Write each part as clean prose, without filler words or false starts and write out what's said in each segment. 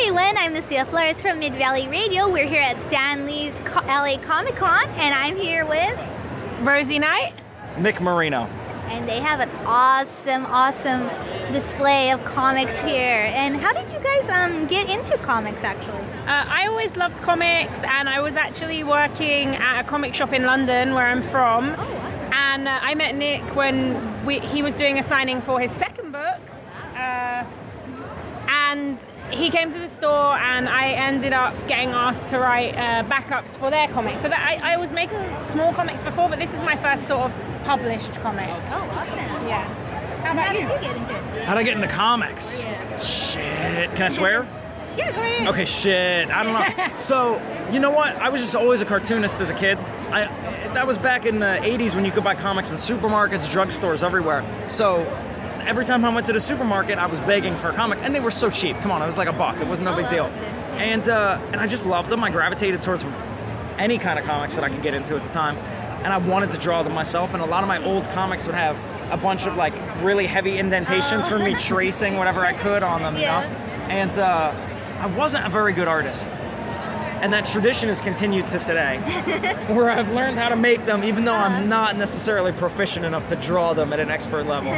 everyone, I'm Lucia from Mid Valley Radio. We're here at Stanley's LA Comic Con, and I'm here with Rosie Knight, Nick Marino. And they have an awesome display of comics here. And how did you guys get into comics, actually? I always loved comics, and I was actually working at a comic shop in London, where I'm from. Oh, awesome. And I met Nick when he was doing a signing for his second book. And he came to the store, and I ended up getting asked to write backups for their comics. So that I was making small comics before, but this is my first sort of published comic. Oh, awesome. Yeah. How did you get into it? How'd I get into comics? Yeah. Shit. Can I swear? Yeah, go ahead. Okay, shit. I don't know. So, you know what? I was just always a cartoonist as a kid. That was back in the 80s when you could buy comics in supermarkets, drugstores, everywhere. So, every time I went to the supermarket, I was begging for a comic, and they were so cheap. Come on, it was like $1. It was no big deal. And I just loved them. I gravitated towards any kind of comics that I could get into at the time, and I wanted to draw them myself. And a lot of my old comics would have a bunch of like really heavy indentations for me tracing whatever I could on them, you know. And I wasn't a very good artist. And that tradition has continued to today, where I've learned how to make them, even though I'm not necessarily proficient enough to draw them at an expert level.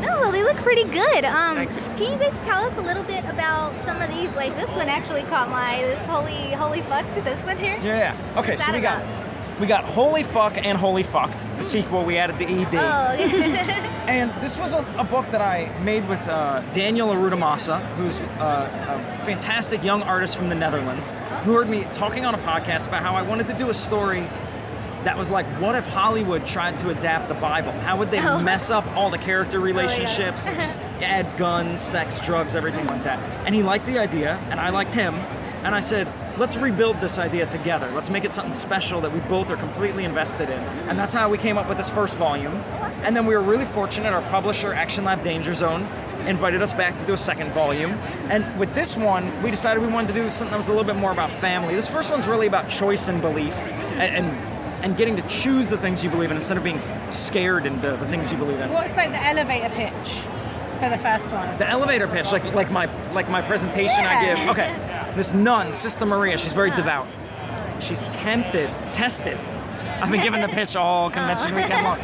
No, well, they look pretty good. Thank you. Can you guys tell us a little bit about some of these? Like this one actually caught this holy fuck, this one here. Yeah. Okay, What's so that we got Holy Fuck and Holy Fucked, the sequel. We added the ED. Oh, okay. And this was a book that I made with Daniel Arudamasa, who's a fantastic young artist from the Netherlands, who heard me talking on a podcast about how I wanted to do a story that was like, what if Hollywood tried to adapt the Bible? How would they mess up all the character relationships and just add guns, sex, drugs, everything like that? And he liked the idea, and I liked him, and I said, let's rebuild this idea together. Let's make it something special that we both are completely invested in. And that's how we came up with this first volume. And then we were really fortunate, our publisher, Action Lab Danger Zone, invited us back to do a second volume. And with this one, we decided we wanted to do something that was a little bit more about family. This first one's really about choice and belief, and getting to choose the things you believe in instead of being scared into the things you believe in. What's like the elevator pitch for the first one? The elevator pitch, like my presentation I give. Okay, this nun, Sister Maria, she's very devout. She's tested. I've been giving the pitch all convention weekend long.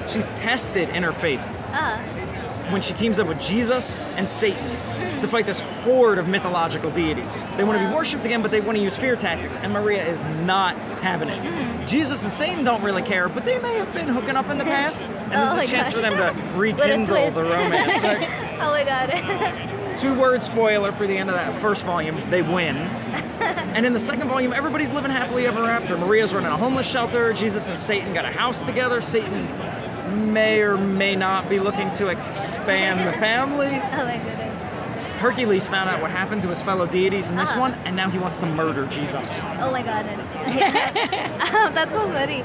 She's tested in her faith when she teams up with Jesus and Satan to fight this horde of mythological deities. They want to be worshipped again, but they want to use fear tactics, and Maria is not having it. Jesus and Satan don't really care, but they may have been hooking up in the past, and this is a chance for them to rekindle the romance. Right? Oh my god. 2-word spoiler for the end of that first volume, they win. And in the second volume, everybody's living happily ever after. Maria's running a homeless shelter, Jesus and Satan got a house together, Satan may or may not be looking to expand the family. Oh my goodness. Hercules found out what happened to his fellow deities in this one, and now he wants to murder Jesus. Oh my goodness. That's so funny.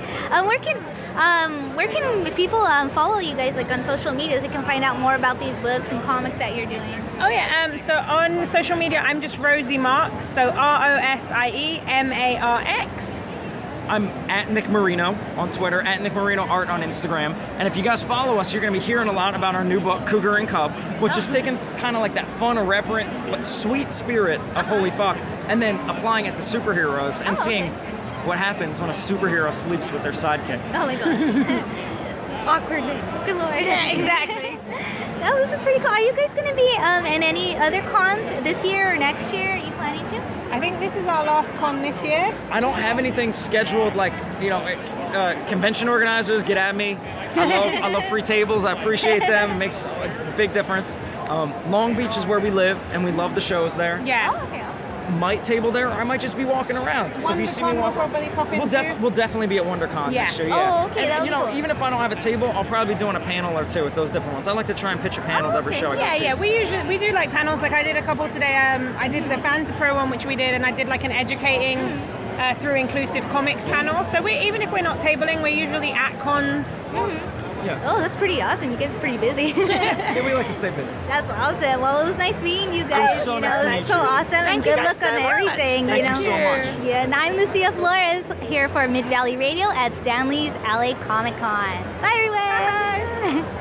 Where can people follow you guys, like on social media, so they can find out more about these books and comics that you're doing? Oh yeah, so on social media, I'm just Rosie Marks, so RosieMarx. I'm at Nick Marino on Twitter, at Nick Marino Art on Instagram. And if you guys follow us, you're going to be hearing a lot about our new book, Cougar and Cub, which is taking kind of like that fun, irreverent, but sweet spirit of Holy Fuck, and then applying it to superheroes and seeing what happens when a superhero sleeps with their sidekick. Oh my god. Awkwardness. Good lord. Yeah, exactly. No, this is pretty cool. Are you guys going to be in any other cons this year or next year? Are you planning to? I think this is our last con this year. I don't have anything scheduled, like, convention organizers, get at me. I love free tables. I appreciate them. It makes a big difference. Long Beach is where we live, and we love the shows there. Yeah. Oh, okay, awesome. Might table there, or I might just be walking around. So if you see me walk, we'll definitely be at WonderCon next year. Yeah. Oh, okay. And, cool. even if I don't have a table, I'll probably be doing a panel or two with those different ones. I like to try and pitch a panel to every show I go to. Yeah. We do like panels. Like I did a couple today. I did the Fanta Pro one, which we did, and I did like an educating through inclusive comics panel. So even if we're not tabling, we're usually at cons. Yeah. Oh, that's pretty awesome. You guys are pretty busy. Yeah, we like to stay busy. That's awesome. Well, it was nice meeting you guys. It was so nice to meet It's so you. awesome. And Thank you good guys luck on so much. everything. Thank you so much. Yeah, and I'm Lucia Flores here for Mid Valley Radio at Stanley's LA Comic Con. Bye, everyone. Bye.